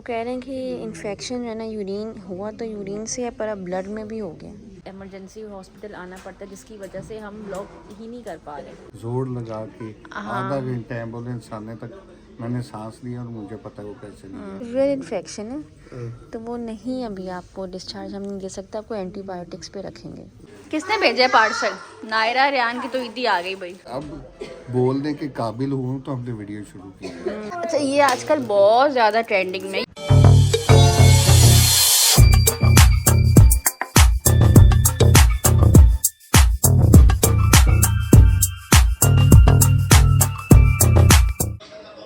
वो कह रहे हैं कि इन्फेक्शन है ना, यूरिन हुआ तो यूरिन से है, पर अब ब्लड में भी हो गया। इमरजेंसी हॉस्पिटल आना पड़ता है, जिसकी वजह से हम ब्लॉग ही नहीं कर पा रहे। जोर लगा के आधा घंटा एम्बुलेंस आने तक मैंने सांस लिया और मुझे पता वो कैसे लिया। रियल इन्फेक्शन है तो वो नहीं, अभी आपको डिस्चार्ज हम नहीं दे सकते, आपको एंटीबायोटिक्स पे रखेंगे। किसने भेजा है पार्सल? नायरा रेहान की तो ईदी आ गई भाई। अब बोलने के काबिल हूँ तो हमने वीडियो शुरू की। अच्छा, ये आजकल बहुत ज़्यादा ट्रेंडिंग में।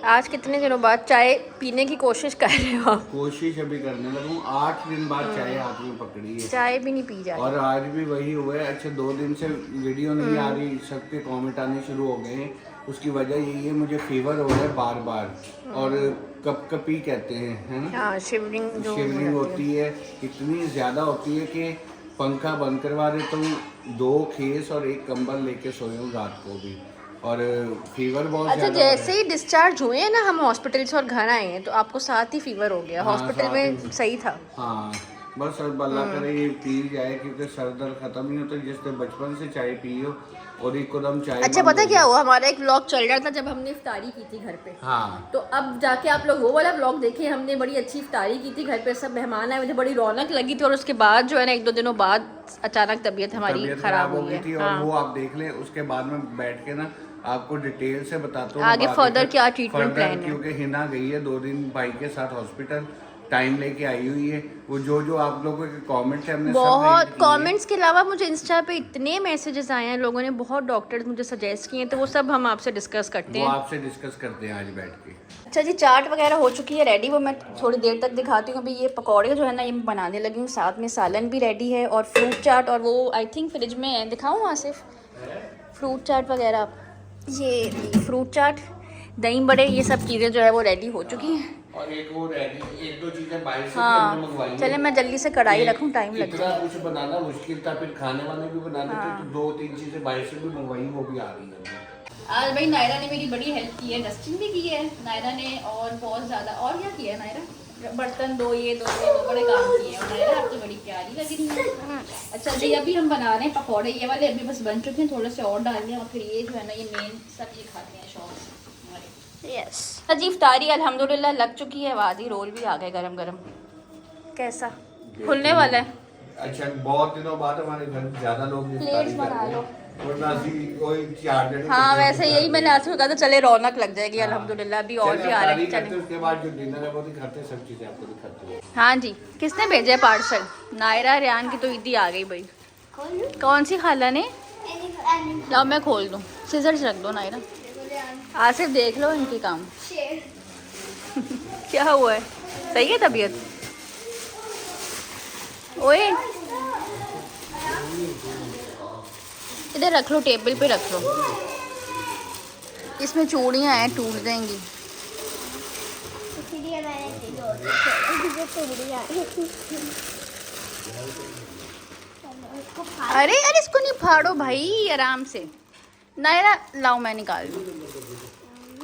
आज कितने दिनों बाद चाय पीने की कोशिश कर रहे हो आप? कोशिश अभी करने लगूँ। 8 दिन बाद चाय हाथ में पकड़ी है, चाय भी नहीं पी जा और आज भी वही हुआ है। अच्छा 2 दिन से वीडियो नहीं आ रही, सबके कमेंट आने शुरू हो गए हैं। उसकी वजह यही है, मुझे फीवर हो रहा है बार बार, और कपकपी कहते हैं, है ना? हाँ, शिवरिंग शिवरिंग होती है, इतनी ज़्यादा होती है कि पंखा बंद करवा रहे तो 2 खेस और 1 कंबल लेके सोए हूँ रात को भी, और फीवर बहुत अच्छा, ज़्यादा जैसे ही डिस्चार्ज हुए हैं ना हम हॉस्पिटल से और घर आए हैं, तो आपको साथ ही फीवर हो गया। हाँ, हॉस्पिटल साथ में ही। सही था। हाँ, बस अब अल्लाह करे ये पी जाए, क्योंकि सर दर्द खत्म नहीं होता। जिसने बचपन से चाय पी हो और एकदम चाय अच्छा, बंद पता हो क्या गई। हुआ, हमारा एक व्लॉग चल रहा था जब हमने इफ्तारी की थी घर पे। हाँ, तो अब जाके आप लोग वो वाला व्लॉग देखे, हमने बड़ी अच्छी इफ्तारी की थी घर पे, सब मेहमान आए, मुझे बड़ी रौनक लगी थी। और उसके बाद जो है ना, 1-2 दिनों बाद अचानक तबीयत हमारी तबीयत खराब हो हुई गई है। थी। और वो आप देख लें, उसके बाद में बैठ के ना आपको डिटेल से बताता हूँ आगे फर्दर क्या ट्रीटमेंट प्लान है। क्योंकि हिना गई है 2 दिन भाई के साथ हॉस्पिटल, टाइम लेके आई हुई है। वो जो आप लोगों के कमेंट है हमने सब बहुत read किए हैं। कमेंट्स के अलावा मुझे इंस्टा पे इतने मैसेजेस आए हैं, लोगों ने बहुत डॉक्टर्स मुझे सजेस्ट किए हैं, तो वो सब हम आपसे डिस्कस करते वो हैं। आपसे डिस्कस करते हैं आज बैठ के। अच्छा जी, चाट वगैरह हो चुकी है रेडी, वो मैं थोड़ी देर तक दिखाती हूँ। अभी ये पकौड़े जो है ना, ये मैं बनाने लगी हूँ, साथ में सालन भी रेडी है और फ्रूट चाट, और वो आई थिंक फ्रिज में है, दिखाऊँ आसिफ? फ्रूट चाट वगैरह, ये फ्रूट चाट, दही बड़े, ये सब चीज़ें जो है वो रेडी हो चुकी हैं। और एक वो रेडी, 1-2 चीजें बाहर से भी हाँ, हमने मंगवाई हैं। चले मैं जल्दी से कढ़ाई रखूँ, टाइम लग इतना जाए। कुछ बनाना मुश्किल था, फिर खाने वाले भी बनाने थे, तो 2-3 चीजें बाहर से भी मंगवाई, वो भी आ रही है। आज भाई नायरा ने मेरी बड़ी हेल्प की है, डस्टिंग भी की है नायरा ने, और बहुत ज़्यादा। और क्या किया है नायरा? बर्तन दो, ये दो बड़े काम किए हैं। और नायरा आप तो बड़ी प्यारी लग रही है। अच्छा जी, अभी हम बना रहे हैं पकौड़े, ये वाले अभी बस बन चुके हैं, थोड़े से और डाल दें, और फिर ये जो है ना, ये मेन सब ये खाते हैं शौक से हमारे। यस जी, इफ्तारी अल्हम्दुलिल्लाह लग चुकी है, वादी रोल भी आ गए गरम गरम। कैसा खुलने वाला है? अच्छा, बहुत दिनों बाद हमारे घर ज्यादा लोग प्लेट्स बना लो। कोई 4 जने। हाँ, वैसे यही मैंने आज कहा था, चले रौनक लग जाएगी। अल्हम्दुलिल्लाह अभी और भी आ रहे हैं। चले, उसके बाद जो डिनर है वो दिखाते हैं, सब चीजें आपको दिखाते हैं। हाँ जी, किसने भेजा है पार्सल? नायरा रेहान की तो ईदी आ गई भाई। कौन सी खाला ने? लाओ मैं खोल दूँ, सीजर्स रख दो नायरा। आसिफ देख लो इनकी काम। क्या हुआ है? सही है तबीयत? ओए इधर रख लो, टेबल पे रख लो। इसमें चूड़ियाँ हैं, टूट जाएंगी। अरे अरे, इसको नहीं फाड़ो भाई, आराम से। नायरा लाओ, मैं निकाल दूँ।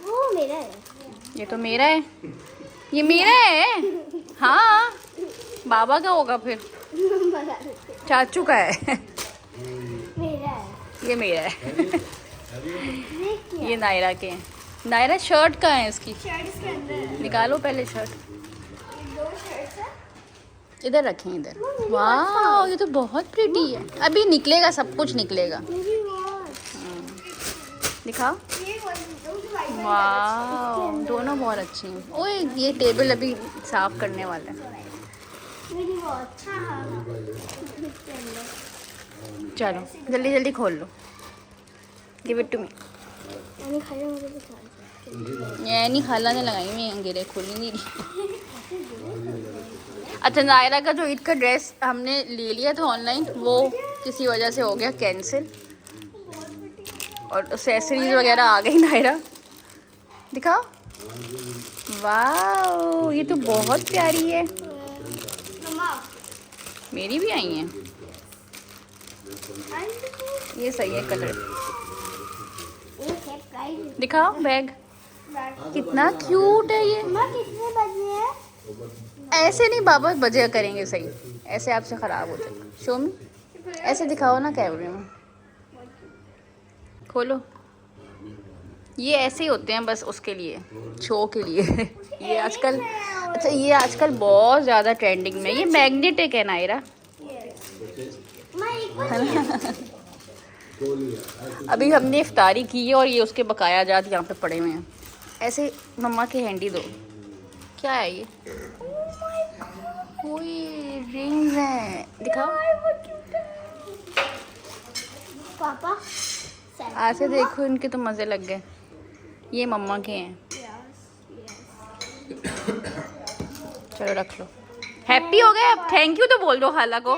वो मेरा है। ये तो मेरा है, ये मेरा है। हाँ, बाबा का होगा फिर, चाचू का है। मेरा है। ये मेरा है। ये क्या? ये नायरा के हैं। नायरा शर्ट का है इसकी, शर्ट इसके अंदर है। निकालो पहले शर्ट। ये 2 शर्ट्स है। इधर रखें, इधर। वाह, ये तो बहुत प्रिटी है। अभी निकलेगा, सब कुछ निकलेगा। मेरी वॉच। दिखाओ। ये वाइट वाह, दोनों बहुत अच्छी हैं। ओए, ये टेबल अभी साफ करने वाला है। मेरी वॉच। हाँ इसके अंदर। चलो जल्दी जल्दी खोल लो, गिव इट टू मी। मैंने खाया, मुझे दिखा दो। ये नहीं, खाला ने लगाई हुई अंगेरे, खोली नहीं रही। अच्छा, नायरा का जो ईद का ड्रेस हमने ले लिया था ऑनलाइन, वो किसी वजह से हो गया कैंसिल, और एक्सेसरीज वगैरह आ गई। नायरा दिखाओ। वाह, ये तो बहुत प्यारी है। मम्मा मेरी भी आई हैं, ये सही है कलर। ये है प्राइस। दिखाओ बैग, कितना क्यूट है ये। मम्मा कितने बजे हैं? ऐसे नहीं बाबा, बजे करेंगे सही, ऐसे आपसे ख़राब हो जाए। शो में ऐसे दिखाओ ना कैमरे में, खोलो। ये ऐसे ही होते हैं बस उसके लिए, शो के लिए। ये आजकल, अच्छा ये आजकल बहुत ज़्यादा ट्रेंडिंग में, ये मैग्नेटिक है नायरा। अभी हमने इफ्तारी की है और ये उसके बकाया जात यहाँ पे पड़े हुए हैं। ऐसे मम्मा के हैंडी दो। क्या है ये? कोई रिंग्स हैं, दिखाओ। पापा ऐसे देखो, इनके तो मज़े लग गए। ये मम्मा के हैं। चलो रख लो। हैप्पी हो गए अब? थैंक यू तो बोल दो खाला को।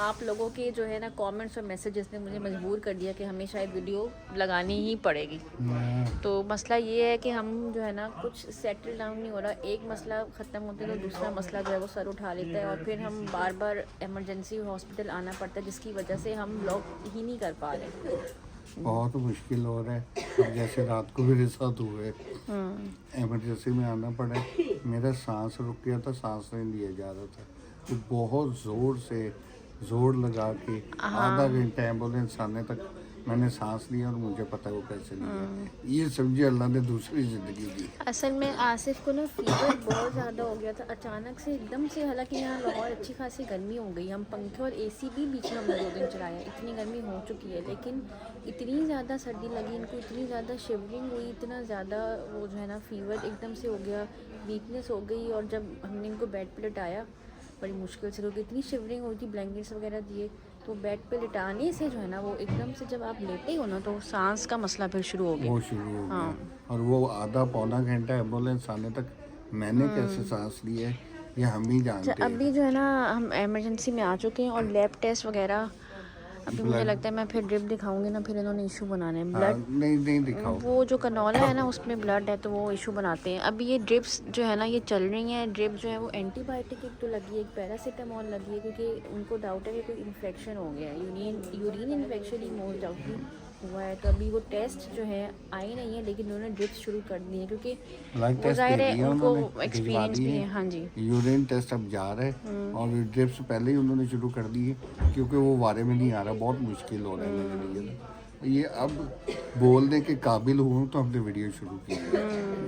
आप लोगों के जो है ना कमेंट्स और मैसेजेस ने मुझे मजबूर कर दिया कि हमें शायद वीडियो लगानी ही पड़ेगी। तो मसला ये है कि हम जो है ना कुछ सेटल डाउन नहीं हो रहा। एक मसला ख़त्म होते तो दूसरा मसला जो है वो सर उठा लेता है और फिर हम बार बार इमरजेंसी हॉस्पिटल आना पड़ता है, जिसकी वजह से हम व्लॉग ही नहीं कर पा रहे। बहुत मुश्किल हो रहा है। अब जैसे रात को मेरे साथ हुए, इमरजेंसी में आना पड़ा, मेरा सांस रुक गया था, सांस नहीं लिया जा रहा था, तो बहुत ज़ोर से जोर लगा के आधा घंटा एम्बुलेंस आने तक मैंने सांस लिया और मुझे पता है वो कैसे लिया। ये समझे अल्लाह ने दूसरी ज़िंदगी दी। असल में आसिफ को ना फीवर बहुत ज़्यादा हो गया था अचानक से एकदम से। हालांकि यहाँ लाहौर अच्छी खासी गर्मी हो गई, हम पंखे और एसी भी बीच में हमने 2 दिन चलाया, इतनी गर्मी हो चुकी है, लेकिन इतनी ज़्यादा सर्दी लगी इनको, इतनी ज़्यादा शिवरिंग हुई, इतना ज़्यादा वो जो है ना फीवर एकदम से हो गया, वीकनेस हो गई। और जब हमने इनको बेड पर लिटाया बड़ी मुश्किल से, क्योंकि इतनी शिवरिंग हुई थी, ब्लैंकेट्स वगैरह दिए, तो बेड पे लिटाने से जो है ना वो एकदम से जब आप लेटे हो ना तो सांस का मसला फिर शुरू हो गया। वो शुरू हो गया। और वो आधा पौना घंटा एम्बुलेंस आने तक मैंने कैसे सांस ली है ये हम ही जानते हैं। अभी जो है ना हम इमरजेंसी में आ चुके हैं और लैब टेस्ट वगैरह, अभी मुझे लगता है मैं फिर ड्रिप दिखाऊंगी ना, फिर इन्होंने इशू बनाने हैं। ब्लड नहीं दिखाओ, वो जो कनौला है ना उसमें ब्लड है तो वो इशू बनाते हैं। अभी ये ड्रिप्स जो है ना ये चल रही हैं। ड्रिप जो है वो एंटीबायोटिक एक तो लगी है, एक पैरासीटामोल लगी है, क्योंकि उनको डाउट है कि कोई इन्फेक्शन हो गया है, यूरिन इन्फेक्शन ही मोस्ट डाउटली हुआ है। तो अभी वो टेस्ट जो है आई नहीं है, लेकिन उन्होंने ड्रिप्स शुरू कर दी है क्योंकि वो जाहिर है उनको एक्सपीरियंस भी है। हाँ जी, यूरिन टेस्ट अब जा रहा है और ड्रिप्स पहले ही उन्होंने शुरू कर दी है, क्योंकि वो वारे में नहीं आ रहा, बहुत मुश्किल हो रहा है मेरे लिए। ये अब बोलने के काबिल हुआ तो हमने वीडियो शुरू की।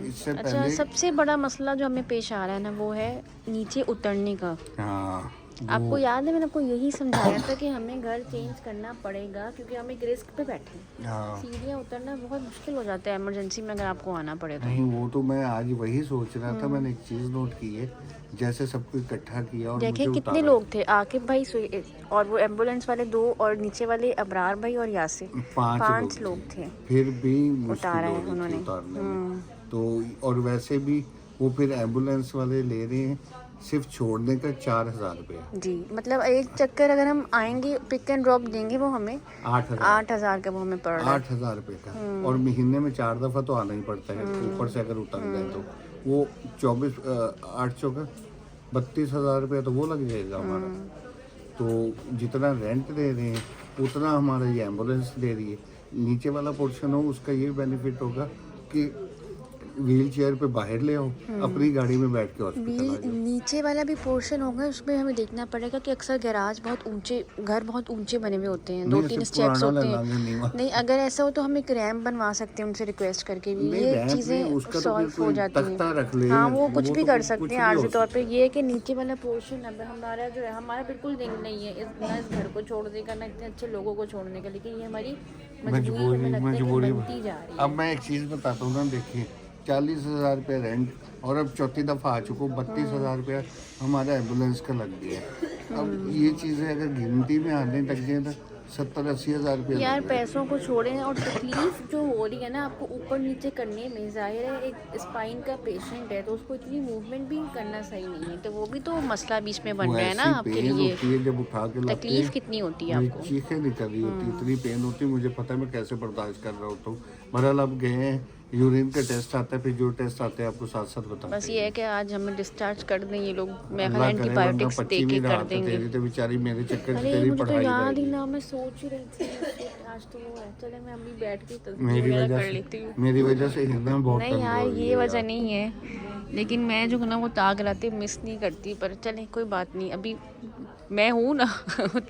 इससे अच्छा, पहले सबसे बड़ा मसला जो हमें पेश आ रहा है ना वो है नीचे उतरने का। हाँ, आपको याद है मैंने आपको यही समझाया था कि हमें घर चेंज करना पड़ेगा क्योंकि हम एक रिस्क पे बैठे हैं। हाँ, सीढ़ियाँ उतरना बहुत मुश्किल हो जाता है इमरजेंसी में अगर आपको आना पड़े तो। नहीं वो तो मैं आज वही सोच रहा था। मैंने एक चीज़ नोट की है, जैसे सबको इकट्ठा किया और देखिए मुझे कितने लोग थे, आकिब भाई और वो एम्बुलेंस वाले 2 और नीचे वाले अबरार भाई और यासिर, 5 लोग थे। फिर भी मुश्किल उतारा है हो रही थी उन्होंने। उतारने में। तो और वैसे भी वो फिर एम्बुलेंस वाले ले रहे हैं सिर्फ छोड़ने का 4000 रुपये जी, मतलब एक चक्कर अगर हम आएंगे पिक एंड ड्रॉप देंगे वो हमें 8,000 का वो हमें पड़ रहा है। 8,000 रुपये का। और महीने में 4 दफ़ा तो आना ही पड़ता है, ऊपर से अगर उतर जाए तो वो 8 का 32,000 रुपये तो वो लग जाएगा हमारा। तो जितना रेंट दे रहे हैं उतना हमारा ये एम्बुलेंस दे रही है। नीचे वाला पोर्शन हो उसका ये बेनिफिट होगा कि व्हील चेयर पे बाहर ले आओ, अपनी गाड़ी में बैठ के हॉस्पिटल आ जाओ। नीचे वाला भी पोर्शन होगा, उसमें हमें देखना पड़ेगा कि अक्सर गैराज बहुत ऊंचे, घर बहुत ऊंचे बने हुए होते हैं, 2-3 स्टेप्स होते हैं। नहीं अगर ऐसा हो तो हम एक रैंप बनवा सकते हैं उनसे रिक्वेस्ट करके भी, ये चीज़ें सॉल्व हो जाती हैं। हाँ वो कुछ भी कर सकते हैं आर्जी तौर पर। ये है कि नीचे वाला पोर्शन अब हमारा जो है हमारा बिल्कुल दिन नहीं है ना इस घर को छोड़ने का ना इतने अच्छे लोगों को छोड़ने का, लेकिन ये हमारी मजबूरी बनती जा रही है। अब मैं एक चीज़ बताता हूँ ना, देखिए 40,000 रुपये रेंट और अब चौथी दफ़ा आ चुका हूँ, 32,000 रुपया हमारा एम्बुलेंस का लग गया है। अब ये चीज़ें अगर गिनती में आने लग जाए तो 70-80 हज़ार रुपये यार पैसों को छोड़ें। और तकलीफ जो हो रही है ना आपको ऊपर नीचे करने में, जाहिर है एक स्पाइन का पेशेंट है तो उसको इतनी मूवमेंट भी करना सही नहीं है, तो वो भी तो मसला बीच में बन रहा है ना आपके लिए। जब उठा के तकलीफ कितनी होती है आपको, चीखें निकल रही होती, इतनी पेन होती, मुझे पता है मैं कैसे बर्दाश्त कर रहा होता हूँ। बहरहाल अब गए हैं, यूरिन का टेस्ट आता है, फिर जो टेस्ट आते हैं आपको साथ साथ बताते हैं। बस ये है कि आज हमें डिस्चार्ज कर दें ये लोग, मैं एंटीबायोटिक्स दे के कर देंगे। तेरी तो बेचारी मेरे चक्कर से अरे तेरी मुझे तो पढ़ाई याद ही रहेगी। ना, मैं सोच ही रही थी आज तो वो है। चले मैं अभी बैठ के तस्वीर मेरी वगैरह वजह कर से लेती हूँ। मेरी वजह से हिंदी में बहुत नहीं तंग यार हो रही ये है वजह यार। नहीं है, लेकिन मैं जो ना वो ताक लाते मिस नहीं करती, पर चले कोई बात नहीं। अभी मैं हूँ ना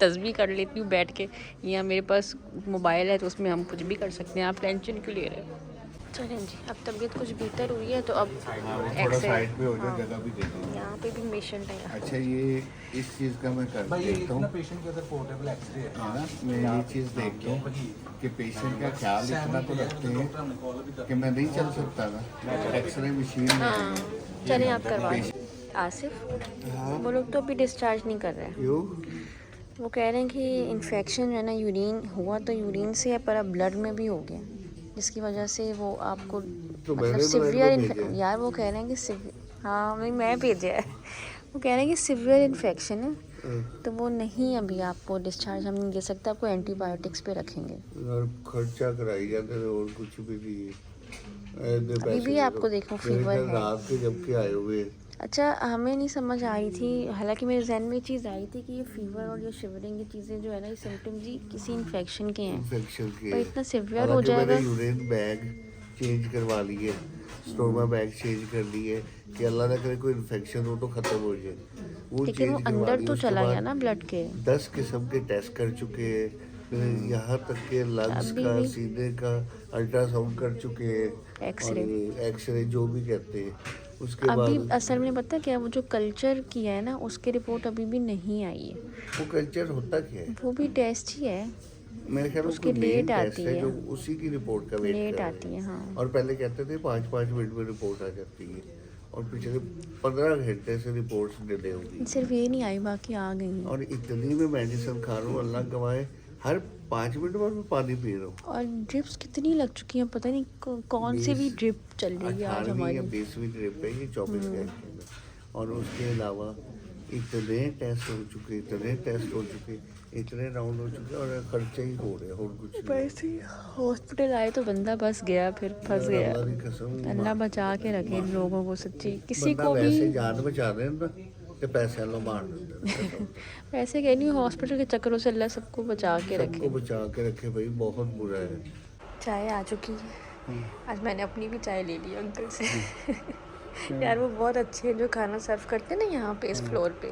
तस्वीर कर लेती हूँ बैठ के, या मेरे पास मोबाइल है तो उसमें हम कुछ भी कर सकते हैं, आप टेंशन क्यों ले रहे हो। चलें जी, अब तबीयत कुछ बेहतर हुई है तो अब थोड़ा साइड पे हो जाए, जगह भी दे दो। यहाँ पे भी पेशेंट है। अच्छा ये इस चीज़ का मैं कर देखता हूँ पेशेंट के अंदर पोर्टेबल एक्सरे है है ना, मैं ये चीज़ देखता हूँ कि पेशेंट का ख्याल इतना तो रखते हैं कि मैं नहीं चल सकता ना, एक्सरे मशीन हाँ में। चलें आप करवा आसिफ, वो लोग तो अभी डिस्चार्ज नहीं कर रहे हैं। क्यों? वो कह रहे हैं कि इन्फेक्शन है ना, यूरिन हुआ तो यूरिन से है, पर अब ब्लड में भी हो गया, जिसकी वजह से वो आपको तो मतलब मैंने तो सिवियर भेजा है। यार वो कह रहे हैं कि हाँ नहीं मैं भेजा है, वो कह रहे हैं कि सिवियर इन्फेक्शन है तो वो नहीं, अभी आपको डिस्चार्ज हम नहीं दे सकते, आपको एंटीबायोटिक्स पे रखेंगे। और खर्चा कराई जाते थे और कुछ भी नहीं है। अभी भी आपको देखो फीवर है। रात के जब के आए हुए। अच्छा हमें नहीं समझ आई थी, हालांकि मेरे जहन में ये चीज़ आई थी कि ये फीवर और ये शिवरिंग की चीज़ें जो है ना, ये सिम्टम्स ही किसी इन्फेक्शन के हैं, इन्फेक्शन के पर इतना सिवियर हो हालांकि जाएगा। मैंने यूरिन बैग चेंज करवा लिए, स्टोमा बैग चेंज कर लिए कि अल्लाह ना करे कोई इन्फेक्शन हो तो ख़त्म हो जाए। वो लेकिन वो चेंज करवा अंदर लिए। तो उसके चला बाद गया ना ब्लड के। 10 किस्म के टेस्ट कर चुके हैं, फिर यहाँ तक के लंग्स अभी का भी। सीने का अल्ट्रासाउंड कर चुके हैं, एक्सरे। और एक्सरे जो भी कहते हैं। उसके अभी बाद असल में पता क्या, वो जो कल्चर किया है ना उसकी रिपोर्ट अभी भी नहीं आई है, वो कल्चर होता क्या है? वो भी टेस्ट ही है, मेरे ख्याल में उसकी कोई लेट main आती test है है। जो उसी की रिपोर्ट का वेट लेट कर रहे आती है। हैं। हाँ और पहले कहते थे 5-5 मिनट में रिपोर्ट आ जाती है, और पिछले 15 घंटे से रिपोर्ट्स डिले होगी। सिर्फ ये नहीं आई, बाकी आ गई हैं। और इतनी में मेडिसिन खा रहा हूँ, अल्लाह गवाए, हर 5 मिनट बाद मैं पानी पी रहा हूँ। और ड्रिप्स कितनी लग चुकी हैं, पता नहीं कौन सी भी ड्रिप चल रही है आज 18वीं हमारी। या 20वीं ट्रिप है ये 24 घंटे में। और उसके अलावा इतने टेस्ट हो चुके, इतने राउंड हो चुके, और खर्चे ही हो रहे हैं और कुछ नहीं। वैसे हॉस्पिटल आए तो बंदा बस गया, फिर फंस गया। अल्लाह की कसम, अल्लाह बचा के रखे इन लोगों को, सच्ची किसी बंदा को वैसे भी। जान बचा रहे हैं ना, ते पैसे लो मार देते हैं कसम। वैसे कह नहीं, हॉस्पिटल के चक्करों से अल्लाह सबको बचा के सबको रखे। बचा के रखे भाई, बहुत बुरा है। चाय आ चुकी है, आज मैंने अपनी भी चाय ले ली अंकल से। यार वो बहुत अच्छे हैं जो खाना सर्व करते हैं ना यहाँ पे इस फ्लोर पे,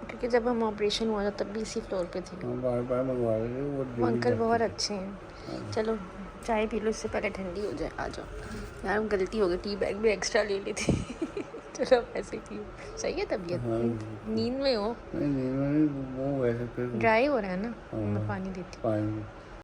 क्योंकि जब हम ऑपरेशन हुआ था तब भी इसी फ्लोर पे थे। बार मंगवा रहे थे वो अंकल बहुत अच्छे हैं। चलो चाय पी लो, इससे पहले ठंडी हो जाए। आ जाओ यार, गलती हो गई, टी बैग भी एक्स्ट्रा ले ली थी। चलो अब ऐसे पियो। सही है तबीयत? नींद में हो? नहीं वो वैसे फिर ड्राई हो रहा है ना, हाँ। मैं पानी देती हूँ। पानी